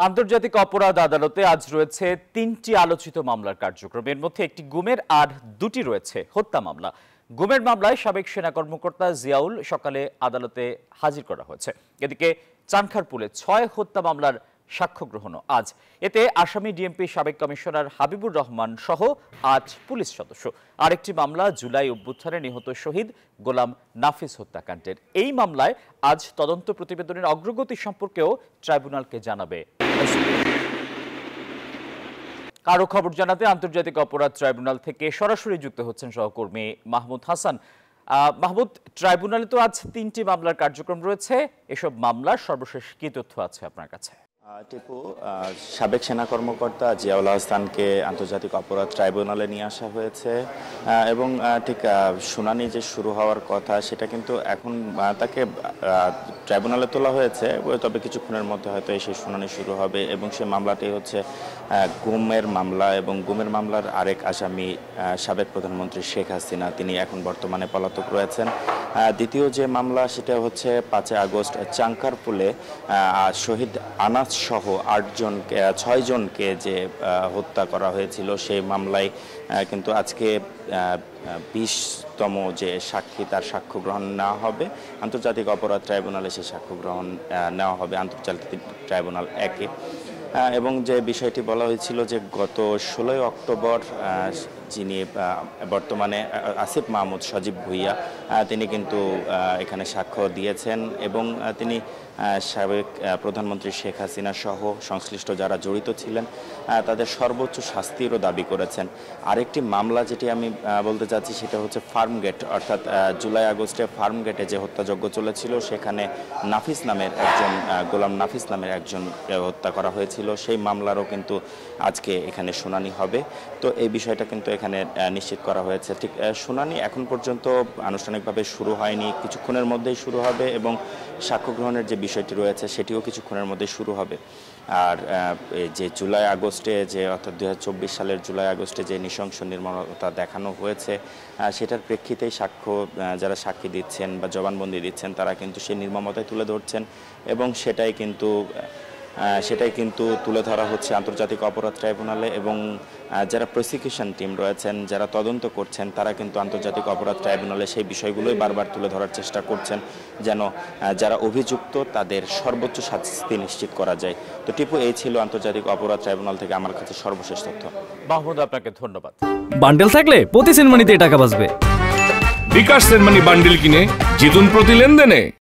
আন্তর্জাতিক অপরাধ আদালতে আজ রয়েছে ৩টি আলোচিত মামলার কার্যক্রম। এর মধ্যে একটি গুমের আর দুটি রয়েছে হত্যা মামলা। গুমের মামলায় সাবেক সেনা কর্মকর্তা জিয়াউল সকালে আদালতে হাজির করা হয়েছে। এদিকে চানখারপুলে ৬ হত্যা মামলার সাক্ষ্য গ্রহণও আজ। এতে আসামি ডিএমপি সাবেক কমিশনার হাবিবুর রহমান সহ ৮ পুলিশ সদস্য। আরেকটি মামলা জুলাই অভ্যুত্থানে নিহত শহীদ গোলাম নাফিস হত্যাকাণ্ডের। এই মামলায় আজ তদন্ত প্রতিবেদনের অগ্রগতি সম্পর্কেও ট্রাইব্যুনালকে জানাবে। কারো খবর জানাতে আন্তর্জাতিক অপরাধ ট্রাইব্যুনাল থেকে সরাসরি যুক্ত হচ্ছেন সহকর্মী মাহমুদ হাসান। মাহমুদ, ট্রাইব্যুনালে তো আজ ৩টি মামলার কার্যক্রম রয়েছে। এসব মামলার সর্বশেষ কি তথ্য আছে আপনার কাছে? টিপু, সাবেক সেনা কর্মকর্তা জিয়াউল আহসানকে আন্তর্জাতিক অপরাধ ট্রাইব্যুনালে নিয়ে আসা হয়েছে এবং ঠিক শুনানি যে শুরু হওয়ার কথা সেটা কিন্তু এখন তাকে ট্রাইব্যুনালে তোলা হয়েছে, তবে কিছুক্ষণের মধ্যে হয়তো সেই শুনানি শুরু হবে। এবং সেই মামলাটি হচ্ছে গুমের মামলা এবং গুমের মামলার আরেক আসামি সাবেক প্রধানমন্ত্রী শেখ হাসিনা, তিনি এখন বর্তমানে পলাতক রয়েছেন। দ্বিতীয় যে মামলা সেটা হচ্ছে ৫ আগস্ট চানখারপুলে শহীদ আনাস সহ ৬ জনকে যে হত্যা করা হয়েছিল সেই মামলায় কিন্তু আজকে ২০তম যে সাক্ষী তার সাক্ষ্য গ্রহণ নেওয়া হবে আন্তর্জাতিক অপরাধ ট্রাইব্যুনালে। সেই সাক্ষ্য গ্রহণ নেওয়া হবে আন্তর্জাতিক ট্রাইব্যুনাল ১-এ। এবং যে বিষয়টি বলা হয়েছিল যে গত ১৬ অক্টোবর যিনি বর্তমানে আসিফ মাহমুদ সজীব ভুইয়া, তিনি কিন্তু এখানে সাক্ষ্য দিয়েছেন এবং তিনি সাবেক প্রধানমন্ত্রী শেখ হাসিনা সহ সংশ্লিষ্ট যারা জড়িত ছিলেন তাদের সর্বোচ্চ শাস্তিরও দাবি করেছেন। আরেকটি মামলা যেটি আমি বলতে চাচ্ছি সেটা হচ্ছে ফার্মগেট, অর্থাৎ জুলাই আগস্টে ফার্মগেটে যে হত্যাযজ্ঞ চলেছিল সেখানে নাফিস নামের একজন গোলাম নাফিস নামের একজনকে হত্যা করা হয়েছিল। সেই মামলারও কিন্তু আজকে এখানে শুনানি হবে। তো এই বিষয়টা কিন্তু এখানে নিশ্চিত করা হয়েছে। ঠিক শুনানি এখন পর্যন্ত আনুষ্ঠানিকভাবে শুরু হয়নি, কিছুক্ষণের মধ্যেই শুরু হবে এবং সাক্ষ্য গ্রহণের যে বিষয়টি রয়েছে সেটিও কিছুক্ষণের মধ্যে শুরু হবে। আর যে জুলাই আগস্টে যে অর্থাৎ ২০২৪ সালের জুলাই আগস্টে যে নৃশংস নির্মমতা দেখানো হয়েছে সেটার প্রেক্ষিতেই যারা সাক্ষী দিচ্ছেন বা জবানবন্দি দিচ্ছেন তারা কিন্তু সেই নির্মমতায় তুলে ধরছেন এবং সেটাই কিন্তু তুলে ধরা হচ্ছে আন্তর্জাতিক অপরাধ ট্রাইব্যুনালে। এবং যারা প্রসিকিউশন টিম রয়েছেন, যারা তদন্ত করছেন, তারা কিন্তু আন্তর্জাতিক অপরাধ ট্রাইব্যুনালে সেই বিষয়গুলোই বারবার তুলে ধরার চেষ্টা করছেন যেন যারা অভিযুক্ত তাদের সর্বোচ্চ শাস্তি নিশ্চিত করা যায়। তো টিপু, এই ছিল আন্তর্জাতিক অপরাধ ট্রাইব্যুনাল থেকে আমার কাছে সর্বশেষ তথ্য। মাহমুদ, আপনাকে ধন্যবাদ। বান্ডেল থাকলে প্রতি সেনমানিতে টাকা বাঁচবে। বিকাশ সেনমানি বান্ডেল কিনে জিতুন প্রতি লেনদেনে।